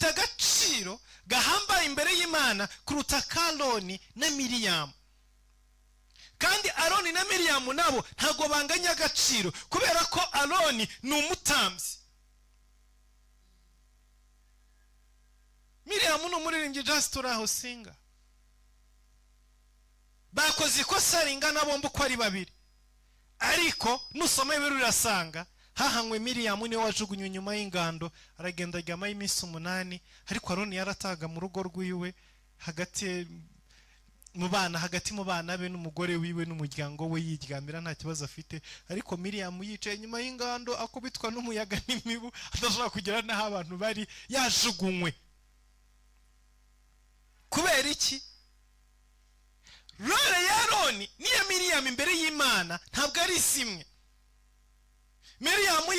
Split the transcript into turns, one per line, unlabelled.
gafite agaciro gahambaye imbere y'Imana kuruta Aroni na Miriyamu. Kandi Aroni na Miriyamu nabo ntago banganya agaciro kubera ko Aroni ni umutambyi, Miriyamu ni umuririmbyi just turaho singa. Bakoze ikosa ringana bombi uko ari babiri, ariko nusoma ibiro urasanga hahanywe Miriyamu niwe wajugunywe nyuma y'ingando, aragenda aryama iminsi 8, ariko Aroni yarataga mu rugo rwiwe hagati mu bana be n'umugore wiwe n'umuryango we yiryamira nta kibazo afite, ariko Miriyamu yicaye nyuma y'ingando akubitwa n'umuyaga n'imibu adashobora kugera naho abantu bari, yajugunywe. Kubera iki? Role ya Aroni niya Miriyamu imbere y'Imana ntabwo ari simwe. Miriyamu